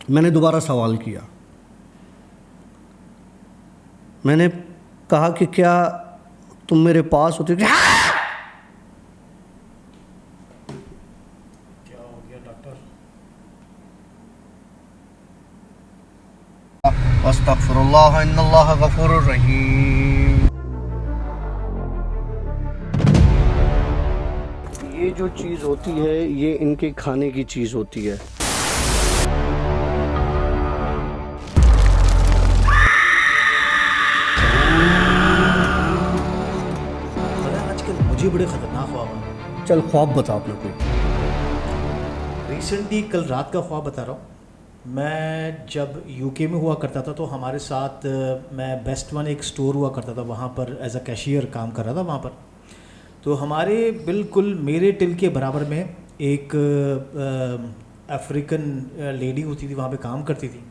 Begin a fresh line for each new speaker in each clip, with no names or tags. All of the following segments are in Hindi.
मैंने दोबारा सवाल किया, मैंने कहा कि क्या तुम मेरे पास होते?
क्या हो गया डॉक्टर?
अस्तगफिरुल्लाह इन्नल्लाह गफूरुर रहीम। ये जो चीज़ होती है ये इनके खाने की चीज़ होती है।
आजकल मुझे बड़े ख़तरनाक ख्वाब आ।
चल ख्वाब बता अपना कोई।
रिसेंटली कल रात का ख्वाब बता रहा हूँ। मैं जब यूके में हुआ करता था तो हमारे साथ मैं बेस्ट वन एक स्टोर हुआ करता था, वहाँ पर एज अ कैशियर काम कर रहा था वहाँ पर। तो हमारे बिल्कुल मेरे टिल के बराबर में एक अफ्रीकन लेडी होती थी, वहाँ पे काम करती थी।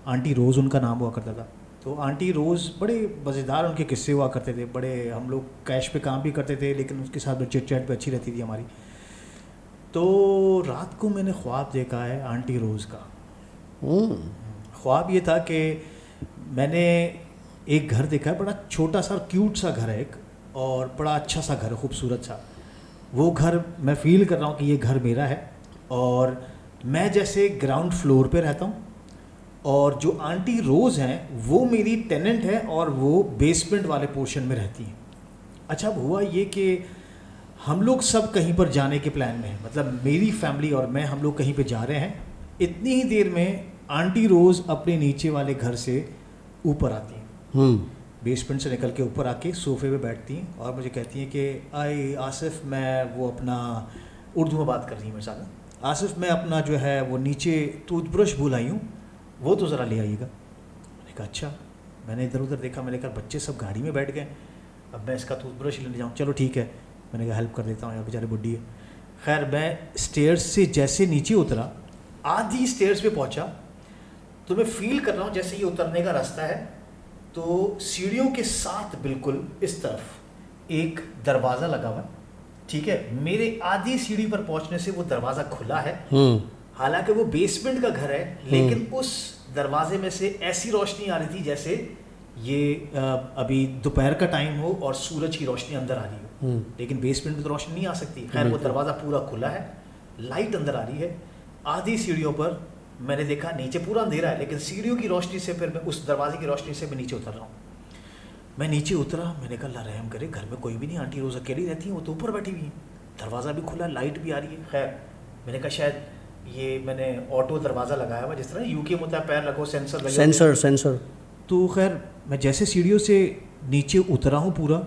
आंटी रोज़ उनका नाम हुआ करता था। तो आंटी रोज़ बड़े मज़ेदार उनके किस्से हुआ करते थे, बड़े हम लोग कैश पे काम भी करते थे लेकिन उसके साथ में चिट चैट भी अच्छी रहती थी हमारी। तो रात को मैंने ख्वाब देखा है आंटी रोज़ का। ख्वाब ये था कि मैंने एक घर देखा है, बड़ा छोटा सा क्यूट सा घर है एक, और बड़ा अच्छा सा घर है, खूबसूरत सा। वो घर मैं फ़ील कर रहा हूँ कि ये घर मेरा है, और मैं जैसे ग्राउंड फ्लोर पे रहता हूँ और जो आंटी रोज़ हैं वो मेरी टेनेंट है और वो बेसमेंट वाले पोर्शन में रहती हैं। अच्छा, अब हुआ ये कि हम लोग सब कहीं पर जाने के प्लान में हैं, मतलब मेरी फैमिली और मैं, हम लोग कहीं पे जा रहे हैं। इतनी ही देर में आंटी रोज़ अपने नीचे वाले घर से ऊपर आती हैं, बेसमेंट से निकल के ऊपर आके सोफे पे बैठती हैं और मुझे कहती हैं कि आई आसिफ, मैं वो अपना, उर्दू में बात कर रही हैं मेरे साथ, आसिफ मैं अपना जो है वो नीचे टूथब्रश भूल आई हूँ, वो तो ज़रा ले आइएगा। मैंने कहा अच्छा। मैंने इधर उधर देखा, मैंने कहा बच्चे सब गाड़ी में बैठ गए, अब मैं इसका टूथब्रश लेने जाऊँ, चलो ठीक है। मैंने कहा हेल्प कर देता हूँ, यार बेचारी बुड्ढी है। खैर मैं स्टेयर्स से जैसे नीचे उतरा, आधी स्टेयर्स पे पहुँचा तो मैं फील कर रहा हूँ जैसे ये उतरने का रास्ता है, तो सीढ़ियों के साथ बिल्कुल इस तरफ एक दरवाज़ा लगा हुआ है, ठीक है। मेरे आधी सीढ़ी पर पहुँचने से वो दरवाज़ा खुला है, हालांकि वो बेसमेंट का घर है, लेकिन उस दरवाजे में से ऐसी रोशनी आ रही थी जैसे ये अभी दोपहर का टाइम हो और सूरज की रोशनी अंदर आ रही हो, लेकिन बेसमेंट में तो रोशनी नहीं आ सकती। खैर वो दरवाज़ा पूरा खुला है, लाइट अंदर आ रही है। आधी सीढ़ियों पर मैंने देखा नीचे पूरा अंधेरा है, लेकिन सीढ़ियों की रोशनी से फिर मैं उस दरवाजे की रोशनी से मैं नीचे उतर रहा हूँ। मैं नीचे उतरा, मैंने कहा अल्लाह रहम करे, घर में कोई भी नहीं, आंटी रोज़ अकेली रहती हैं, वो तो ऊपर बैठी हुई हैं, दरवाज़ा भी खुला, लाइट भी आ रही है। खैर मैंने कहा शायद ये मैंने ऑटो दरवाज़ा लगाया हुआ, जिस तरह यूके में होता है पैर लगो सेंसर लगे,
सेंसर।
तो खैर मैं जैसे सीढ़ियों से नीचे उतरा हूँ पूरा,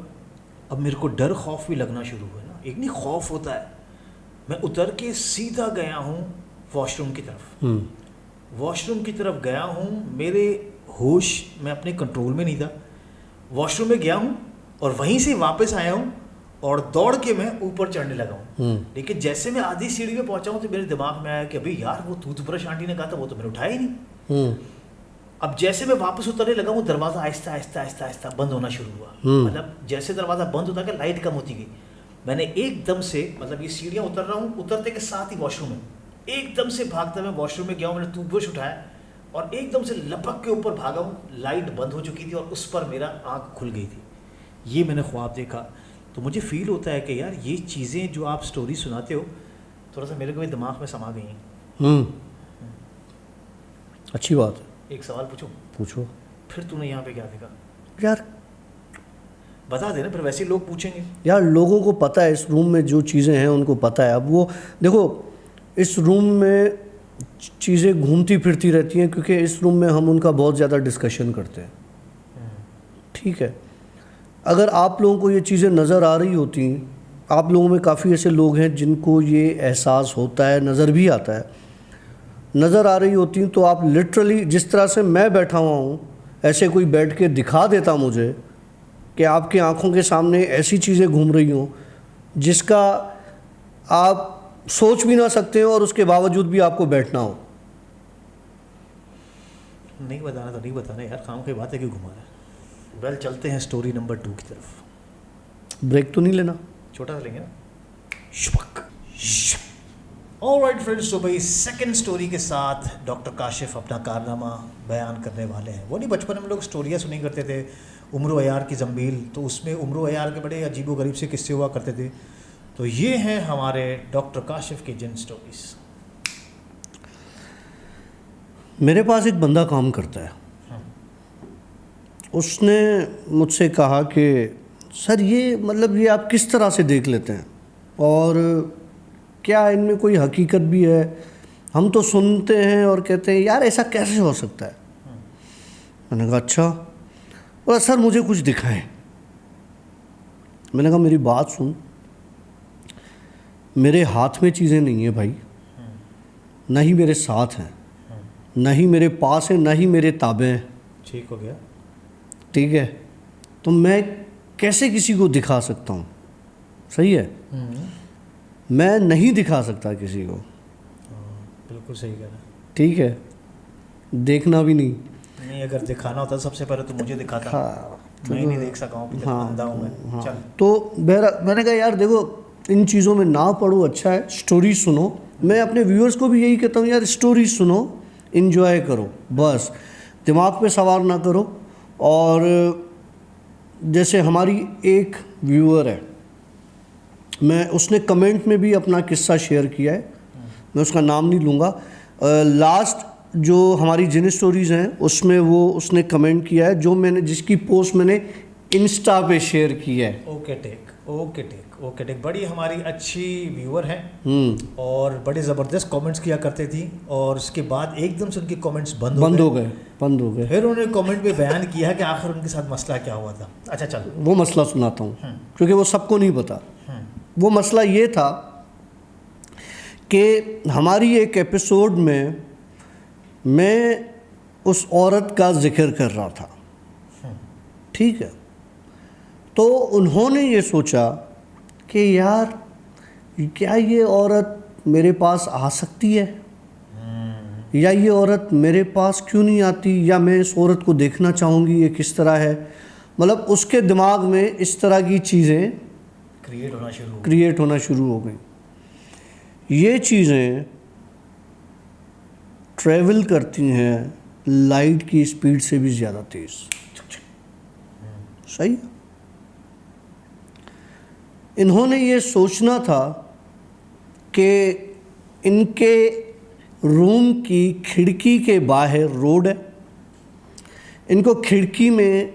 अब मेरे को डर खौफ भी लगना शुरू हुआ ना, एक नहीं खौफ होता है। मैं उतर के सीधा गया हूँ वॉशरूम की तरफ। वॉशरूम की तरफ गया हूँ, मेरे होश मैं अपने कंट्रोल में नहीं था। वॉशरूम में गया हूँ और वहीं से वापस आया हूँ और दौड़ के मैं ऊपर चढ़ने लगा हूँ। लेकिन जैसे मैं आधी सीढ़ी पे पहुँचा हूँ तो मेरे दिमाग में आया कि अभी यार वो टूथब्रश आंटी ने कहा था वो तो मैंने उठाया ही नहीं। अब जैसे मैं वापस उतरने लगा हूँ, दरवाज़ा आहिस्ता आहिस्ता आहिस्ता आहिस्ता बंद होना शुरू हुआ। मतलब जैसे दरवाज़ा बंद होता गया लाइट कम होती गई। मैंने एकदम से, मतलब ये सीढ़ियाँ उतर रहा हूँ, उतरते के साथ ही वॉशरूम में एकदम से भागता मैं वॉशरूम में गया हूँ। मैंने टूथब्रश उठाया और एकदम से लपक के ऊपर भागा हूँ। लाइट बंद हो चुकी थी और उस पर मेरा आँख खुल गई थी। ये मैंने ख्वाब देखा। तो मुझे फ़ील होता है कि यार ये चीज़ें जो आप स्टोरी सुनाते हो थोड़ा सा मेरे को भी दिमाग में समा गई हैं।
अच्छी बात है।
एक सवाल पूछो। फिर तूने यहाँ पे क्या देखा?
यार
बता देना, फिर वैसे लोग पूछेंगे।
यार लोगों को पता है इस रूम में जो चीज़ें हैं उनको पता है। अब वो देखो, इस रूम में चीज़ें घूमती फिरती रहती हैं क्योंकि इस रूम में हम उनका बहुत ज़्यादा डिस्कशन करते हैं, ठीक है। अगर आप लोगों को ये चीज़ें नज़र आ रही होती, आप लोगों में काफ़ी ऐसे लोग हैं जिनको ये एहसास होता है, नज़र भी आता है, नज़र आ रही होती, तो आप लिटरली जिस तरह से मैं बैठा हुआ हूँ ऐसे कोई बैठ के दिखा देता मुझे कि आपकी आंखों के सामने ऐसी चीज़ें घूम रही हों जिसका आप सोच भी ना सकते हो और उसके बावजूद भी आपको बैठना हो।
नहीं बताना तो नहीं बताना यार, काम की बात है, क्यों घुमा रहा है। वेल चलते हैं स्टोरी नंबर 2 की तरफ।
ब्रेक तो नहीं लेना?
छोटा सा लेंगे ना। शुपक। ऑलराइट फ्रेंड्स, तो भाई सेकंड स्टोरी के साथ डॉक्टर काशिफ अपना कारनामा बयान करने वाले हैं। वो नहीं, बचपन में हम लोग स्टोरियाँ सुनी करते थे, उम्र अयार की जंबील, तो उसमें उम्र अयार के बड़े अजीबोगरीब से किस्से हुआ करते थे। तो ये हैं हमारे डॉक्टर काशिफ की जिन स्टोरीज।
मेरे पास एक बंदा काम करता है, उसने मुझसे कहा कि सर ये मतलब ये आप किस तरह से देख लेते हैं और क्या इनमें कोई हकीकत भी है? हम तो सुनते हैं और कहते हैं यार ऐसा कैसे हो सकता है। मैंने कहा अच्छा, बोला सर मुझे कुछ दिखाएं। मैंने कहा मेरी बात सुन, मेरे हाथ में चीज़ें नहीं है भाई, ना ही मेरे साथ हैं, ना ही मेरे पास है, ना ही मेरे ताबे हैं।
ठीक हो गया।
ठीक है, तो मैं कैसे किसी को दिखा सकता हूँ? सही है, मैं नहीं दिखा सकता किसी को।
बिल्कुल सही कह रहा है।
ठीक है, देखना भी नहीं।
नहीं, अगर दिखाना होता सबसे पहले तो मुझे दिखाता।
हाँ,
मैं नहीं देख सका हूँ, अंधा हूँ मैं।
हाँ,
चल।
तो मैंने कहा यार देखो इन चीज़ों में ना पढ़ो, अच्छा है स्टोरी सुनो। मैं अपने व्यूअर्स को भी यही कहता हूँ यार स्टोरी सुनो, इन्जॉय करो, बस दिमाग पे सवार ना करो। और जैसे हमारी एक व्यूअर है, मैं उसने कमेंट में भी अपना किस्सा शेयर किया है, मैं उसका नाम नहीं लूँगा। लास्ट जो हमारी जिन स्टोरीज़ हैं उसमें वो उसने कमेंट किया है, जो मैंने जिसकी पोस्ट मैंने इंस्टा पे शेयर की है।
Okay take. बड़ी हमारी अच्छी व्यूअर हैं और बड़े ज़बरदस्त कमेंट्स किया करते थी, और उसके बाद एकदम से उनके कमेंट्स बंद हो गए। फिर उन्होंने कमेंट पे बयान किया कि आखिर उनके साथ मसला क्या हुआ था। अच्छा चल,
वो मसला सुनाता हूँ क्योंकि वो सबको नहीं पता। वो मसला ये था कि हमारी एक एपिसोड में मैं उस औरत का जिक्र कर रहा था, ठीक है, तो उन्होंने ये सोचा कि यार क्या ये औरत मेरे पास आ सकती है, या ये औरत मेरे पास क्यों नहीं आती, या मैं इस औरत को देखना चाहूँगी ये किस तरह है। मतलब उसके दिमाग में इस तरह की चीज़ें क्रिएट होना शुरू हो गई। ये चीज़ें ट्रैवल करती हैं लाइट की स्पीड से भी ज़्यादा तेज़। सही। इन्होंने ये सोचना था कि इनके रूम की खिड़की के बाहर रोड है, इनको खिड़की में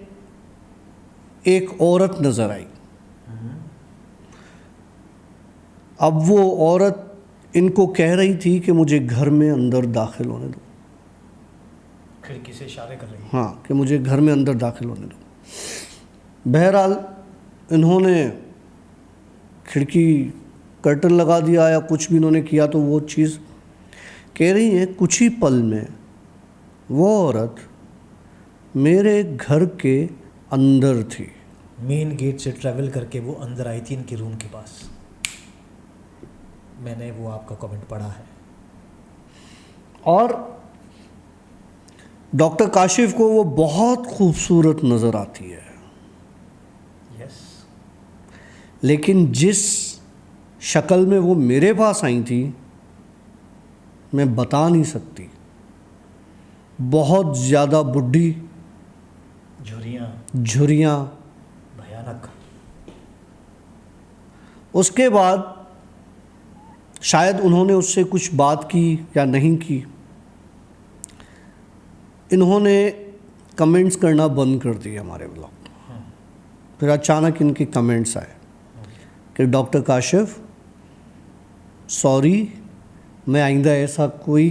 एक औरत नज़र आई। अब वो औरत इनको कह रही थी कि मुझे घर में अंदर दाखिल होने दो।
खिड़की से इशारे कर रही है।
हाँ, कि मुझे घर में अंदर दाखिल होने दो। बहरहाल इन्होंने खिड़की कर्टन लगा दिया या कुछ भी इन्होंने किया, तो वो चीज़ कह रही है कुछ ही पल में वो औरत मेरे घर के अंदर थी।
मेन गेट से ट्रैवल करके वो अंदर आई थी इनके रूम के पास। मैंने वो आपका कमेंट पढ़ा है।
और डॉक्टर काशिफ को वो बहुत खूबसूरत नज़र आती है।
यस।
लेकिन जिस शक्ल में वो मेरे पास आई थी मैं बता नहीं सकती। बहुत ज़्यादा बुढ़ी, झुर्रियाँ,
भयानक।
उसके बाद शायद उन्होंने उससे कुछ बात की या नहीं की, इन्होंने कमेंट्स करना बंद कर दिए हमारे ब्लॉग। फिर अचानक इनके कमेंट्स आए कि डॉक्टर काशिफ सॉरी, मैं आइंदा ऐसा कोई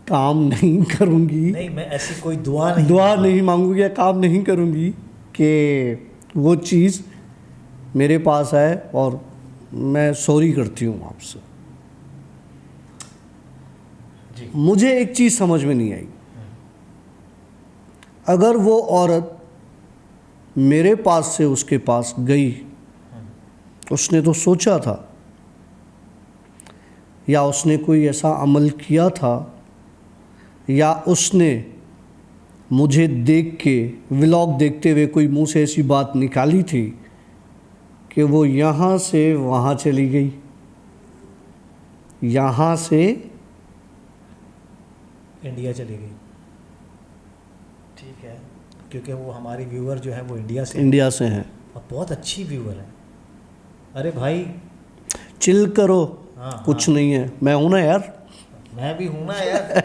काम नहीं करूँगी।
नहीं, मैं ऐसी कोई दुआ
नहीं मांगूंगी या काम नहीं करूँगी कि वो चीज़ मेरे पास आए, और मैं सॉरी करती हूँ आपसे। मुझे एक चीज़ समझ में नहीं आई, अगर वो औरत मेरे पास से उसके पास गई, उसने तो सोचा था या उसने कोई ऐसा अमल किया था, या उसने मुझे देख के व्लॉग देखते हुए कोई मुंह से ऐसी बात निकाली थी कि वो यहाँ से वहाँ चली गई। यहाँ से
इंडिया चली गई। ठीक है, क्योंकि वो हमारी व्यूअर जो है वो इंडिया से
इंडिया से हैं।
और बहुत अच्छी व्यूअर है। अरे भाई
चिल करो,
हाँ,
कुछ नहीं है, मैं हूं ना यार।
मैं भी हूँ ना यार।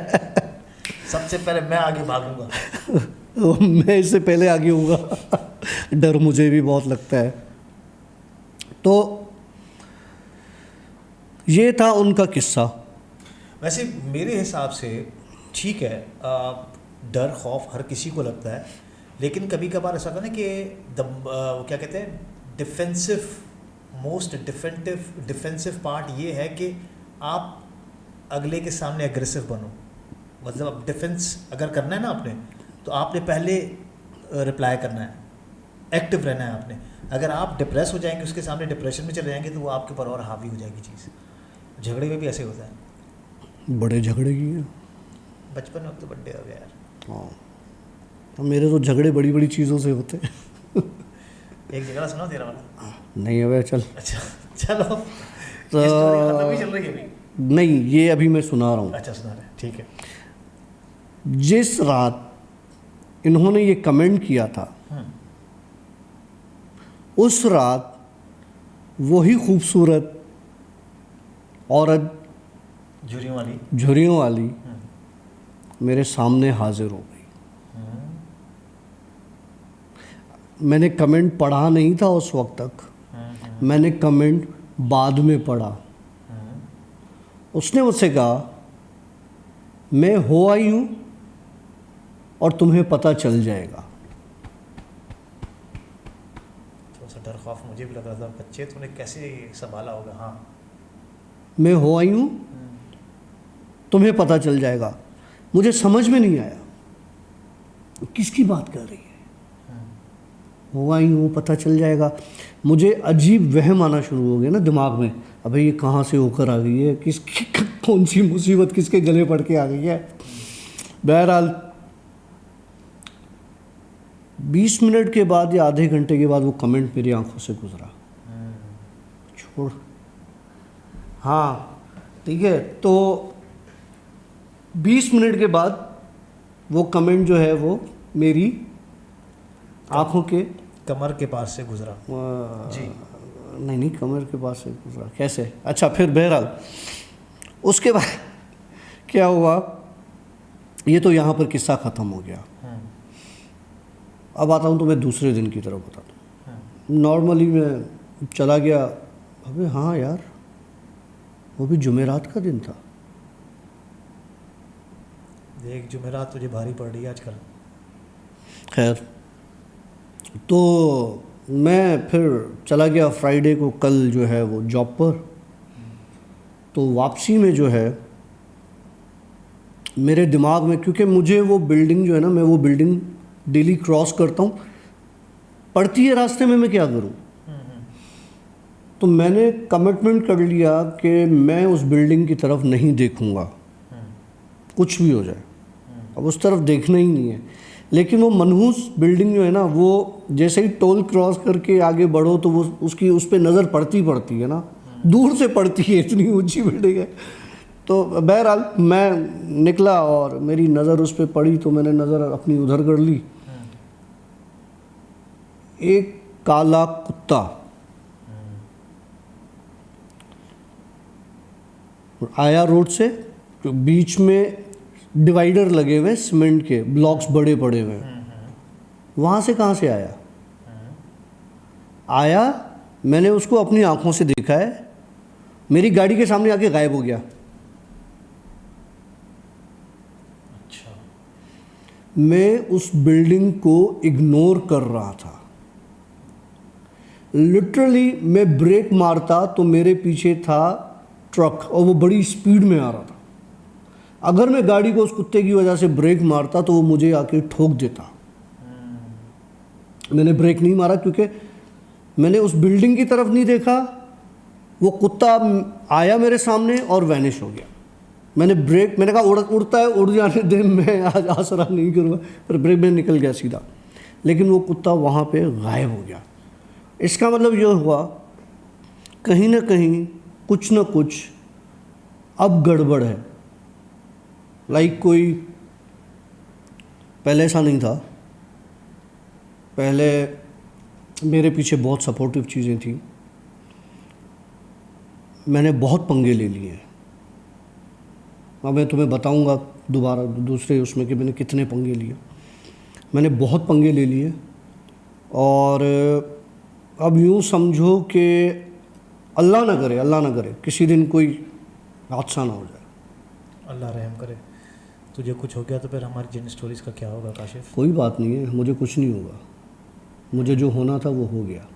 सबसे पहले मैं आगे भागूंगा।
मैं इससे पहले आगे होऊंगा। डर मुझे भी बहुत लगता है। तो ये था उनका किस्सा।
वैसे मेरे हिसाब से ठीक है, डर खौफ हर किसी को लगता है, लेकिन कभी कभार ऐसा होता है ना कि वो क्या कहते हैं, मोस्ट डिफेंसिव पार्ट ये है कि आप अगले के सामने एग्रेसिव बनो। मतलब अब डिफेंस अगर करना है ना आपने, तो आपने पहले रिप्लाई करना है, एक्टिव रहना है आपने। अगर आप डिप्रेस हो जाएंगे, उसके सामने डिप्रेशन में चले जाएंगे, तो वो आपके ऊपर और हावी हो जाएगी चीज़। झगड़े में भी ऐसे होता है।
बड़े झगड़े की है।
बचपन में तो बड्डे हो गया यार।
हाँ, तो मेरे तो झगड़े बड़ी बड़ी चीज़ों से होते हैं।
एक झगड़ा सुना तेरा वाला?
नहीं अबे चल।
अच्छा चलो,
तो
ये स्टोरी खत्म ही चल रही है अभी?
नहीं, ये अभी मैं सुना रहा हूँ।
अच्छा सुना रहे, ठीक है।
जिस रात इन्होंने ये कमेंट किया था, उस रात वही खूबसूरत औरत झुर्रियों वाली मेरे सामने हाजिर हो गई। मैंने कमेंट पढ़ा नहीं था उस वक्त तक, मैंने कमेंट बाद में पढ़ा। उसने मुझसे कहा, मैं हो आई हूँ और तुम्हें पता चल जाएगा।
थोड़ा सा डर खौफ मुझे भी लग रहा था, बच्चे तूने कैसे संभाला होगा। हाँ,
मैं हो आई हूँ, तुम्हें पता चल जाएगा। मुझे समझ में नहीं आया किसकी बात कर रही है। हो आई हूँ, पता चल जाएगा। मुझे अजीब वहम आना शुरू हो गया ना दिमाग में, अबे ये कहाँ से होकर आ गई है, किसकी कौन सी मुसीबत किसके गले पड़ के आ गई है। बहरहाल 20 मिनट के बाद या आधे घंटे के बाद वो कमेंट मेरी आंखों से गुजरा। छोड़, हाँ ठीक है। तो 20 मिनट के बाद वो कमेंट जो है वो मेरी आंखों के
कमर के पास से गुजरा। जी
नहीं कमर के पास से गुजरा कैसे। अच्छा, फिर बहरहाल उसके बाद क्या हुआ, ये तो यहाँ पर किस्सा ख़त्म हो गया। अब आता हूँ तो मैं दूसरे दिन की तरफ बताता हूँ। नॉर्मली मैं चला गया, अबे हाँ यार वो भी जुमेरात का दिन था।
देख जुमेरात तुझे भारी पड़ रही है आजकल।
खैर, तो मैं फिर चला गया फ्राइडे को, कल जो है वो जॉब पर। तो वापसी में जो है मेरे दिमाग में, क्योंकि मुझे वो बिल्डिंग जो है ना, मैं वो बिल्डिंग डेली क्रॉस करता हूँ, पड़ती है रास्ते में, मैं क्या करूँ। तो मैंने कमिटमेंट कर लिया कि मैं उस बिल्डिंग की तरफ नहीं देखूँगा, कुछ भी हो जाए। अब उस तरफ देखना ही नहीं है। लेकिन वो मनहूस बिल्डिंग जो है ना, वो जैसे ही टोल क्रॉस करके आगे बढ़ो तो वो उसकी उस पर नज़र पड़ती है ना, दूर से पड़ती है, इतनी ऊंची बिल्डिंग है। तो बहरहाल मैं निकला और मेरी नज़र उस पर पड़ी, तो मैंने नज़र अपनी उधर कर ली। एक काला कुत्ता आया रोड से, तो बीच में डिवाइडर लगे हुए सीमेंट के ब्लॉक्स बड़े पड़े हुए, वहाँ से कहाँ से आया, मैंने उसको अपनी आंखों से देखा है, मेरी गाड़ी के सामने आके गायब हो गया।
अच्छा।
मैं उस बिल्डिंग को इग्नोर कर रहा था। लिटरली मैं ब्रेक मारता तो मेरे पीछे था ट्रक और वो बड़ी स्पीड में आ रहा था। अगर मैं गाड़ी को उस कुत्ते की वजह से ब्रेक मारता तो वो मुझे आके ठोक देता। मैंने ब्रेक नहीं मारा क्योंकि मैंने उस बिल्डिंग की तरफ नहीं देखा। वो कुत्ता आया मेरे सामने और वैनिश हो गया। मैंने कहा उड़ता है, उड़ जाने दे, मैं आज आसरा नहीं करूँगा, पर ब्रेक में निकल गया सीधा। लेकिन वो कुत्ता वहाँ पे गायब हो गया। इसका मतलब ये हुआ, कहीं ना कहीं कुछ ना कुछ अब गड़बड़ है। लाइक कोई पहले ऐसा नहीं था। पहले मेरे पीछे बहुत सपोर्टिव चीज़ें थी, मैंने बहुत पंगे ले लिए हैं। अब मैं तुम्हें बताऊंगा दोबारा दूसरे उसमें कि मैंने कितने पंगे लिए। मैंने बहुत पंगे ले लिए और अब यूँ समझो कि अल्लाह ना करे किसी दिन कोई हादसा ना हो जाए।
अल्लाह रहम करे। तुझे कुछ हो गया तो फिर हमारी जिन स्टोरीज़ का क्या होगा काशिफ?
कोई बात नहीं है, मुझे कुछ नहीं होगा, मुझे जो होना था वो हो गया।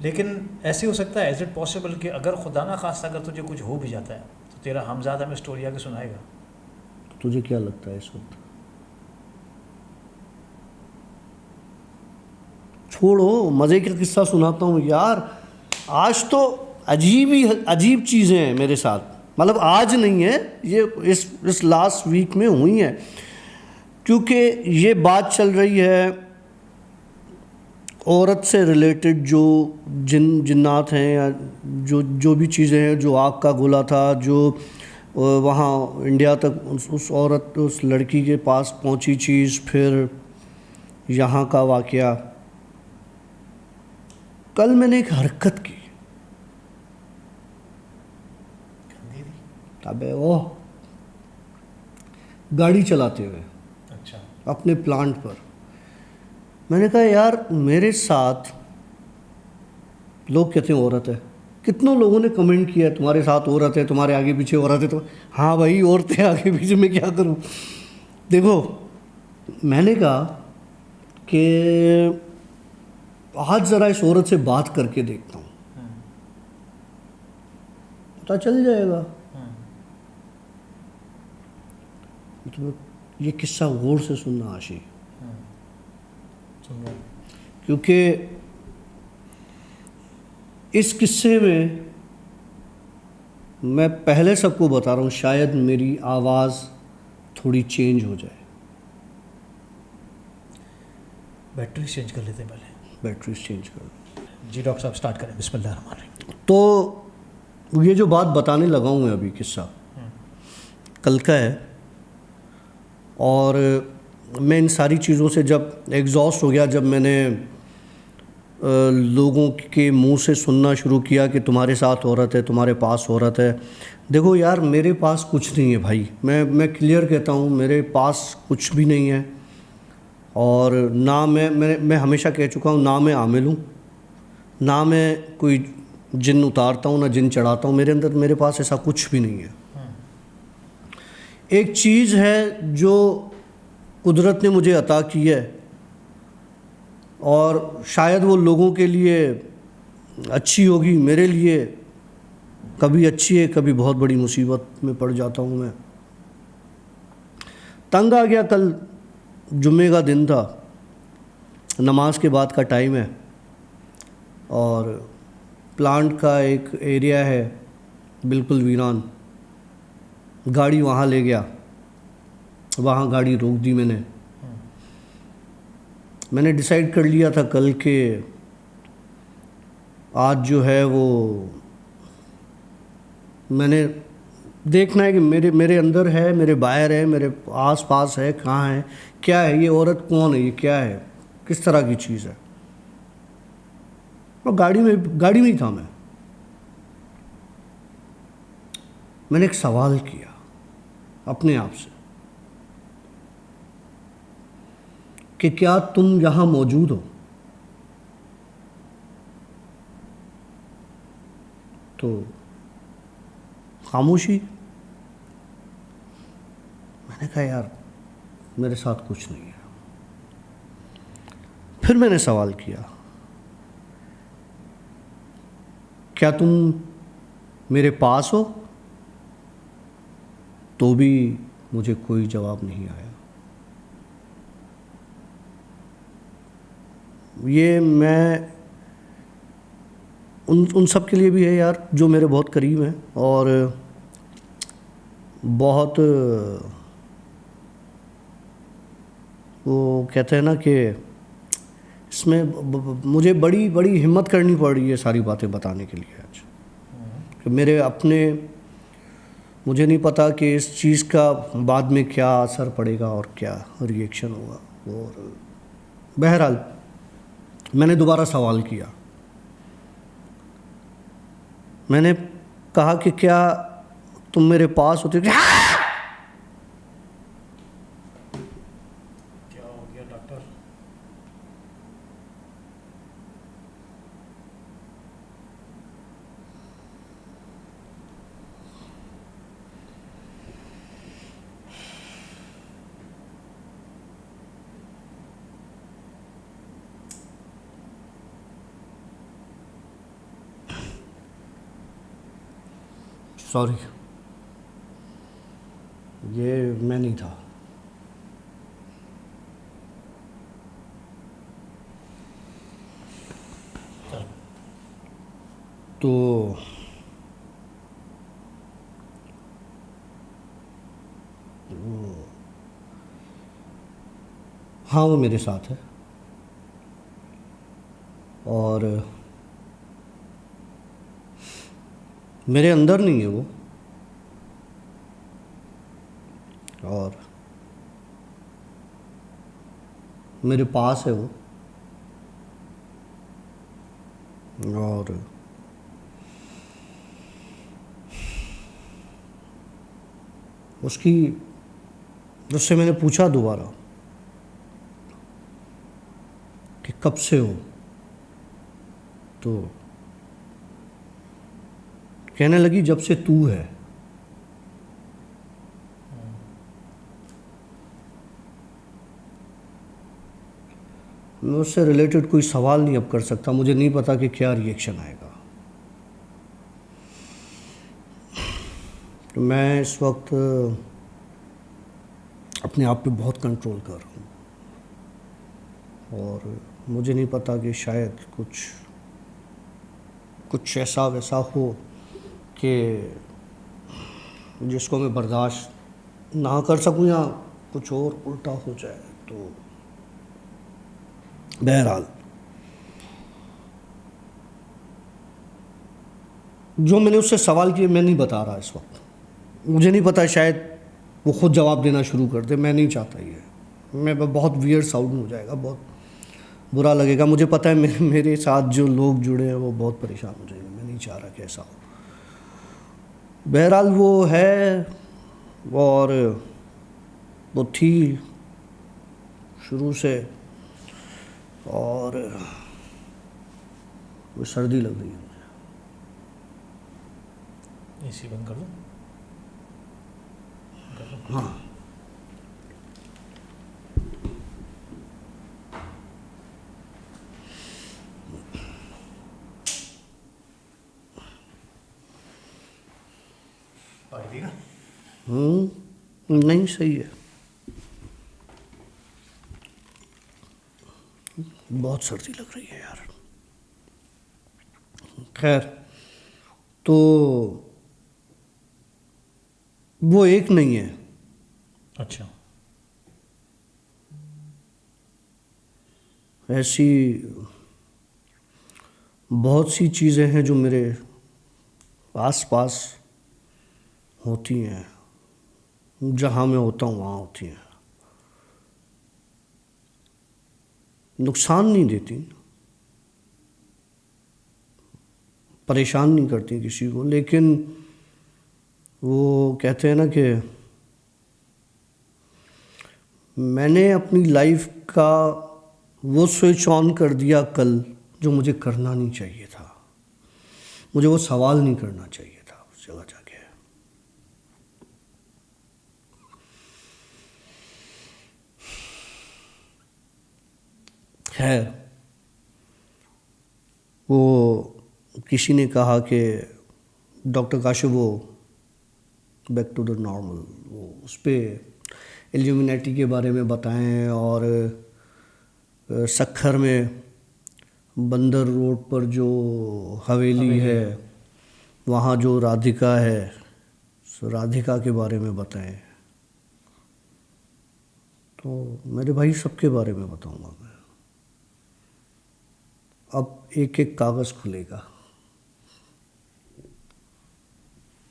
लेकिन ऐसे हो सकता है, इज़ इट पॉसिबल कि अगर खुदा ना खास्ता अगर तुझे कुछ हो भी जाता है तो तेरा हमज़ादा में स्टोरी आके सुनाएगा?
तुझे क्या लगता है इस वक्त? छोड़ो, मज़े का किस्सा सुनाता हूँ यार। आज तो अजीब चीज़ें हैं मेरे साथ, मतलब आज नहीं है, ये इस लास्ट वीक में हुई हैं। क्योंकि ये बात चल रही है औरत से रिलेटेड, जो जिन्नात हैं या जो भी चीज़ें हैं, जो आग का गोला था, जो वहाँ इंडिया तक उस औरत उस लड़की के पास पहुँची चीज़, फिर यहाँ का वाक़या। कल मैंने एक हरकत की, अबे वो गाड़ी चलाते हुए
अच्छा।
अपने प्लांट पर, मैंने कहा यार मेरे साथ लोग कहते हैं औरत है, कितनों लोगों ने कमेंट किया है तुम्हारे साथ औरत है, तुम्हारे आगे पीछे औरत है। तो हाँ भाई औरतें आगे पीछे, मैं क्या करूँ। देखो मैंने कहा कि आज ज़रा इस औरत से बात करके देखता हूँ, पता चल जाएगा। मतलब ये किस्सा गौर से सुनना आशी, क्योंकि इस किस्से में मैं पहले सबको बता रहा हूँ, शायद मेरी आवाज़ थोड़ी चेंज हो जाए।
बैटरी चेंज कर लेते हैं पहले।
बैटरी चेंज कर।
जी डॉक्टर साहब स्टार्ट करें, बिस्मिल्लाहिर्रहमानिर्रहीम।
तो ये जो बात बताने लगा हूँ मैं अभी, किस्सा कल का है, और मैं इन सारी चीज़ों से जब एग्जॉस्ट हो गया, जब मैंने लोगों के मुंह से सुनना शुरू किया कि तुम्हारे साथ औरत है, तुम्हारे पास औरत है। देखो यार मेरे पास कुछ नहीं है भाई, मैं क्लियर कहता हूँ, मेरे पास कुछ भी नहीं है। और ना मैं हमेशा कह चुका हूँ, ना मैं आमिल हूँ, ना मैं कोई जिन उतारता हूँ, ना जिन चढ़ाता हूँ। मेरे अंदर, मेरे पास ऐसा कुछ भी नहीं है। एक चीज़ है जो कुदरत ने मुझे अता की है, और शायद वो लोगों के लिए अच्छी होगी, मेरे लिए कभी अच्छी है, कभी बहुत बड़ी मुसीबत में पड़ जाता हूँ मैं। तंग आ गया, कल जुम्मे का दिन था, नमाज के बाद का टाइम है, और प्लांट का एक एरिया है बिल्कुल वीरान। गाड़ी वहाँ ले गया, वहाँ गाड़ी रोक दी मैंने डिसाइड कर लिया था कल के आज जो है वो मैंने देखना है कि मेरे अंदर है, मेरे बाहर है, मेरे आस पास है, कहाँ है, क्या है, ये औरत कौन है, ये क्या है, किस तरह की चीज़ है। और गाड़ी में ही था मैंने एक सवाल किया अपने आप से कि क्या तुम यहाँ मौजूद हो? तो खामोशी। मैंने कहा यार मेरे साथ कुछ नहीं है। फिर मैंने सवाल किया, क्या तुम मेरे पास हो? तो भी मुझे कोई जवाब नहीं आया। ये मैं उन सब के लिए भी है यार जो मेरे बहुत करीब हैं, और बहुत वो कहते हैं ना कि इसमें मुझे बड़ी हिम्मत करनी पड़ रही है सारी बातें बताने के लिए आज। कि मेरे अपने मुझे नहीं पता कि इस चीज़ का बाद में क्या असर पड़ेगा और क्या रिएक्शन होगा। और बहरहाल मैंने दोबारा सवाल किया, मैंने कहा कि क्या तुम मेरे पास होते?
क्या हो गया डॉक्टर?
सॉरी, ये मैं नहीं था। तो हाँ, वो मेरे साथ है और मेरे अंदर नहीं है वो, और मेरे पास है वो, और उससे मैंने पूछा दोबारा कि कब से हो, तो कहने लगी जब से तू है। मैं उससे रिलेटेड कोई सवाल नहीं अब कर सकता, मुझे नहीं पता कि क्या रिएक्शन आएगा। तो मैं इस वक्त अपने आप पे बहुत कंट्रोल कर रहा हूँ, और मुझे नहीं पता कि शायद कुछ ऐसा वैसा हो कि जिसको मैं बर्दाश्त ना कर सकूं या कुछ और उल्टा हो जाए। तो बहरहाल जो मैंने उससे सवाल किए मैं नहीं बता रहा इस वक्त, मुझे नहीं पता, शायद वो खुद जवाब देना शुरू कर दे, मैं नहीं चाहता ये। मैं बहुत वियर्ड साउंड हो जाएगा, बहुत बुरा लगेगा, मुझे पता है मेरे साथ जो लोग जुड़े हैं वो बहुत परेशान हो जाएंगे, मैं नहीं चाह रहा कि ऐसा हो। बहरहाल वो है, और वो थी शुरू से, और वो सर्दी लग रही है मुझे।
एसी बंद कर दो।
हाँ,
पानी देगा?
नहीं सही है, बहुत सर्दी लग रही है यार। खैर, तो वो एक नहीं है,
अच्छा।
ऐसी बहुत सी चीज़ें हैं जो मेरे आस पास होती हैं, जहाँ मैं होता हूँ वहाँ होती हैं, नुकसान नहीं देती, परेशान नहीं करती किसी को, लेकिन वो कहते हैं ना कि मैंने अपनी लाइफ का वो स्विच ऑन कर दिया कल जो मुझे करना नहीं चाहिए था, मुझे वो सवाल नहीं करना चाहिए था उस जगह जाके। खैर, वो किसी ने कहा कि डॉक्टर काशिफ वो बैक टू द नॉर्मल, वो उस पर इल्यूमिनेटी के बारे में बताएं, और सखर में बंदर रोड पर जो हवेली है वहाँ जो राधिका है, सो राधिका के बारे में बताएं। तो मेरे भाई सबके बारे में बताऊंगा मैं। अब एक एक कागज़ खुलेगा।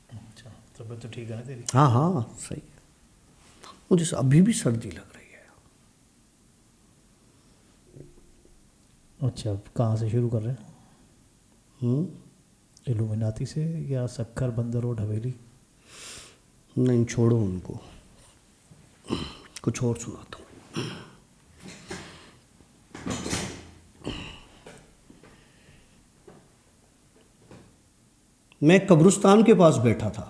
अच्छा, तबीयत तो ठीक है ना तेरी?
हाँ हाँ सही है। मुझे अभी भी सर्दी लग रही है।
अच्छा, कहाँ से शुरू कर रहे हैं?
हम्म,
इल्यूमिनाती से या सक्कर बंदर रोड हवेली?
नहीं छोड़ो उनको, कुछ और सुनाता हूँ। मैं कब्रिस्तान के पास बैठा था।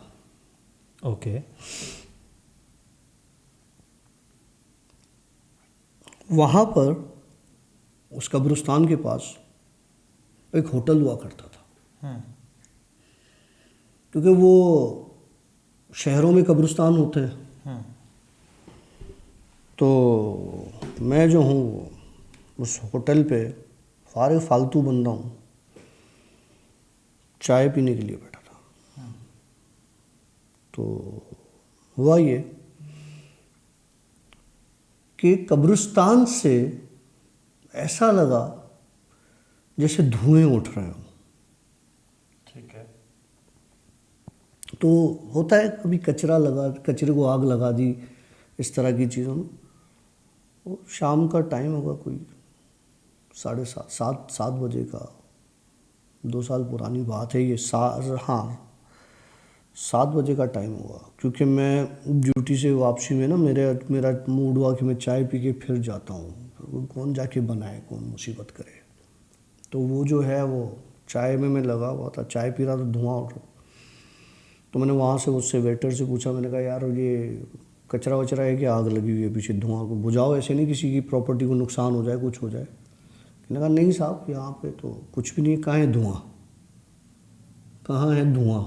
ओके।
वहाँ पर उस कब्रिस्तान के पास एक होटल हुआ करता था, क्योंकि वो शहरों में कब्रिस्तान होते हैं। तो मैं जो हूँ उस होटल पे फालतू बंदा हूँ, चाय पीने के लिए बैठा था। तो हुआ ये कि कब्रिस्तान से ऐसा लगा जैसे धुएं उठ रहे हों।
ठीक है।
तो होता है कभी कचरे को आग लगा दी, इस तरह की चीज़ों में। वो शाम का टाइम होगा, कोई 7:30 बजे का, 2 साल पुरानी बात है ये। हाँ 7 बजे का टाइम हुआ, क्योंकि मैं ड्यूटी से वापसी में ना मेरा मूड हुआ कि मैं चाय पी के फिर जाता हूँ। कौन जाके बनाए, कौन मुसीबत करे। तो वो जो है वो चाय में मैं लगा हुआ था, चाय पी रहा तो धुआं उठ रहा। तो मैंने वहाँ से उससे वेटर से पूछा, मैंने कहा यार ये कचरा वचरा है कि आग लगी हुई है पीछे, धुआं को बुझाओ, ऐसे नहीं किसी की प्रॉपर्टी को नुकसान हो जाए, कुछ हो जाए। मैंने कहा नहीं साहब यहाँ पे तो कुछ भी नहीं है। कहाँ है धुआं, कहाँ है धुआं?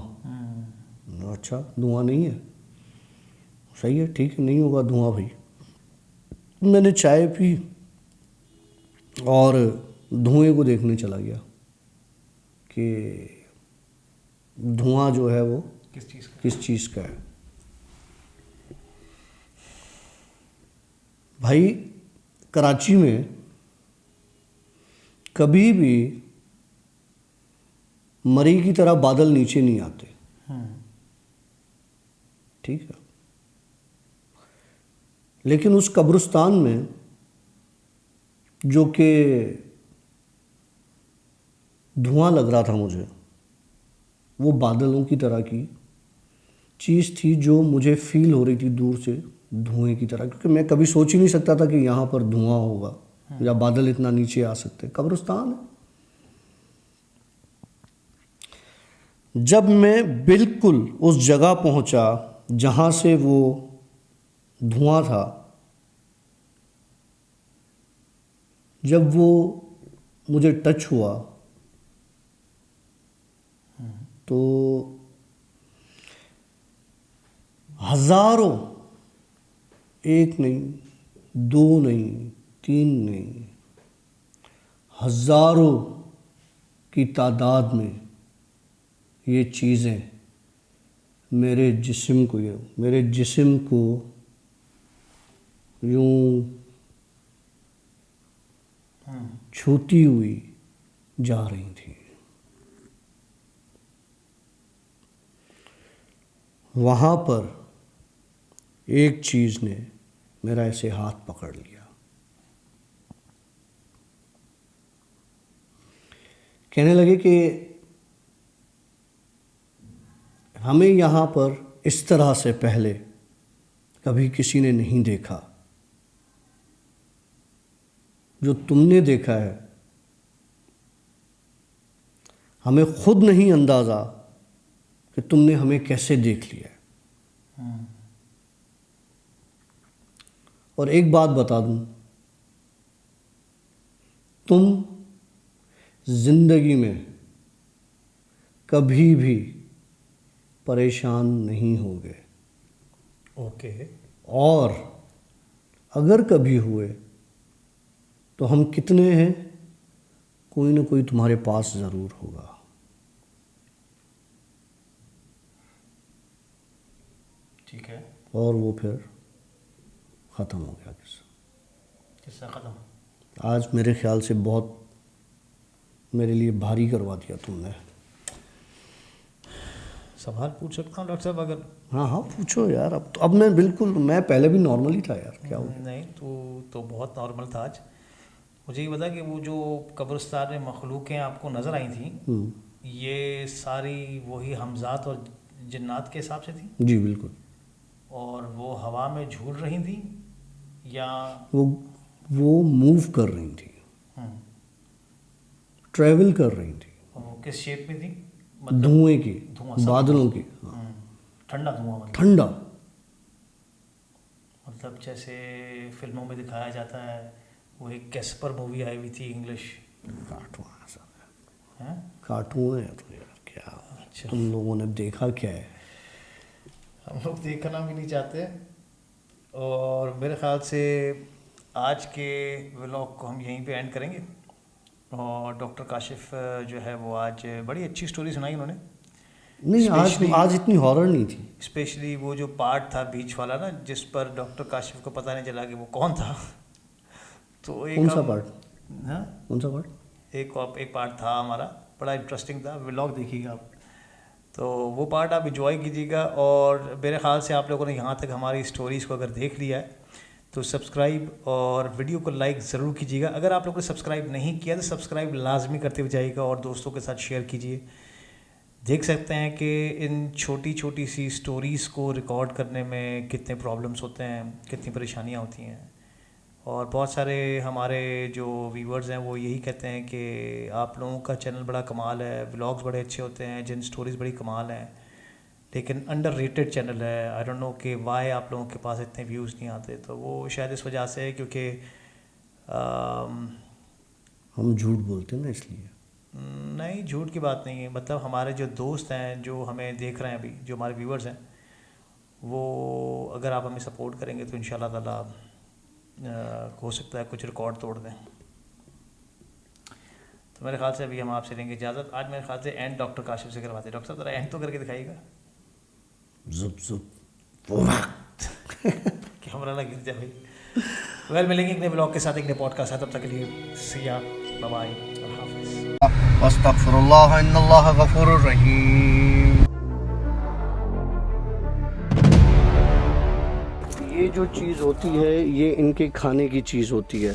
अच्छा धुआं नहीं है, सही है, ठीक है, नहीं होगा धुआं भाई। मैंने चाय पी और धुएं को देखने चला गया कि धुआं जो है वो किस चीज़ का है। भाई कराची में कभी भी मरी की तरह बादल नीचे नहीं आते, ठीक है। लेकिन उस कब्रिस्तान में जो कि धुआं लग रहा था मुझे, वो बादलों की तरह की चीज़ थी जो मुझे फील हो रही थी दूर से, धुएं की तरह। क्योंकि मैं कभी सोच ही नहीं सकता था कि यहाँ पर धुआं होगा या बादल इतना नीचे आ सकते। कब्रिस्तान है। जब मैं बिल्कुल उस जगह पहुंचा जहाँ से वो धुआं था, जब वो मुझे टच हुआ तो हजारों, एक नहीं, दो नहीं, तीन नहीं, हजारों की तादाद में ये चीज़ें मेरे जिस्म को यूं छूती हुई जा रही थी। वहाँ पर एक चीज़ ने मेरा ऐसे हाथ पकड़ लिया, कहने लगे कि हमें यहाँ पर इस तरह से पहले कभी किसी ने नहीं देखा। जो तुमने देखा है हमें खुद नहीं अंदाज़ा कि तुमने हमें कैसे देख लिया है। और एक बात बता दूं, तुम जिंदगी में कभी भी परेशान नहीं होगे।
ओके।
और अगर कभी हुए तो हम कितने हैं, कोई ना कोई तुम्हारे पास ज़रूर होगा।
ठीक है।
और वो फिर ख़त्म हो गया
किस्सा ख़त्म।
आज मेरे ख्याल से बहुत मेरे लिए भारी करवा दिया तुमने।
सवाल पूछ सकता हूँ डॉक्टर साहब अगर?
हाँ हाँ पूछो यार। अब मैं बिल्कुल, मैं पहले भी नॉर्मल ही था यार, क्या हो गया?
नहीं तो बहुत नॉर्मल था आज। मुझे ये बता कि वो जो कब्रिस्तान में मखलूक़ें आपको नज़र आई थी, ये सारी वही हमज़ात और जिन्नात के हिसाब से थी?
जी बिल्कुल।
और वो हवा में झूल रही थी या?
वो मूव कर रही थी, ट्रैवल कर रही थी।
वो किस शेप में थी?
धुएं की,
धुआं, सब
बादलों की।
ठंडा धुआं मतलब?
ठंडा।
मतलब जैसे फिल्मों में दिखाया जाता है, वो एक कैस्पर मूवी आई हुई थी इंग्लिश।
कार्टून है सब,
हैं?
कार्टून है तो यार क्या।
अच्छा।
तुम लोगों ने देखा क्या है?
हम लोग देखना भी नहीं चाहते। और मेरे ख्याल से आज के व्लॉग को हम यहीं पे एंड करेंगे। और डॉक्टर काशिफ जो है वो आज बड़ी अच्छी स्टोरी सुनाई उन्होंने।
नहीं, आज इतनी हॉरर नहीं थी।
स्पेशली वो जो पार्ट था बीच वाला ना, जिस पर डॉक्टर काशिफ को पता नहीं चला कि वो कौन था। तो एक
कौन सा पार्ट?
हाँ,
कौन सा पार्ट?
एक पार्ट था हमारा, बड़ा इंटरेस्टिंग था। व्लॉग देखिएगा आप, तो वो पार्ट आप इंजॉय कीजिएगा। और मेरे ख्याल से आप लोगों ने यहाँ तक हमारी स्टोरीज़ को अगर देख लिया है तो सब्सक्राइब और वीडियो को लाइक ज़रूर कीजिएगा। अगर आप लोगों ने सब्सक्राइब नहीं किया तो सब्सक्राइब लाजमी करते हुए जाइएगा और दोस्तों के साथ शेयर कीजिए। देख सकते हैं कि इन छोटी छोटी सी स्टोरीज़ को रिकॉर्ड करने में कितने प्रॉब्लम्स होते हैं, कितनी परेशानियाँ होती हैं। और बहुत सारे हमारे जो व्यूवर्स हैं वो यही कहते हैं कि आप लोगों का चैनल बड़ा कमाल है, व्लॉग्स बड़े अच्छे होते हैं, जिन स्टोरीज़ बड़ी कमाल हैं, लेकिन अंडररेटेड चैनल है। आई डोंट नो कि वाई आप लोगों के पास इतने व्यूज़ नहीं आते। तो वो शायद इस वजह से है क्योंकि
हम झूठ बोलते हैं ना, इसलिए।
नहीं, झूठ की बात नहीं है। मतलब हमारे जो दोस्त हैं जो हमें देख रहे हैं अभी, जो हमारे व्यूवर्स हैं, वो अगर आप हमें सपोर्ट करेंगे तो इंशाल्लाह ताला हो सकता है कुछ रिकॉर्ड तोड़ दें। तो मेरे ख्याल से अभी हम आपसे लेंगे इजाज़त। आज मेरे ख्याल से एंड डॉक्टर काशिफ से करवाते हैं। डॉक्टर साहब ज़रा एंड तो करके दिखाइएगा।
जुप जुप
कैमरा ना गिर जाए भाई। वेल, मिलेंगे एक नए ब्लॉग के साथ, एक नए पॉडकास्ट साथ। तब तक के लिए सिया, बाय बाय और हाफिज़।
अस्तगफिरुल्लाह इन्नल्लाह गफूरुर रहीम। ये जो चीज़ होती है, ये इनके खाने की चीज़ होती है।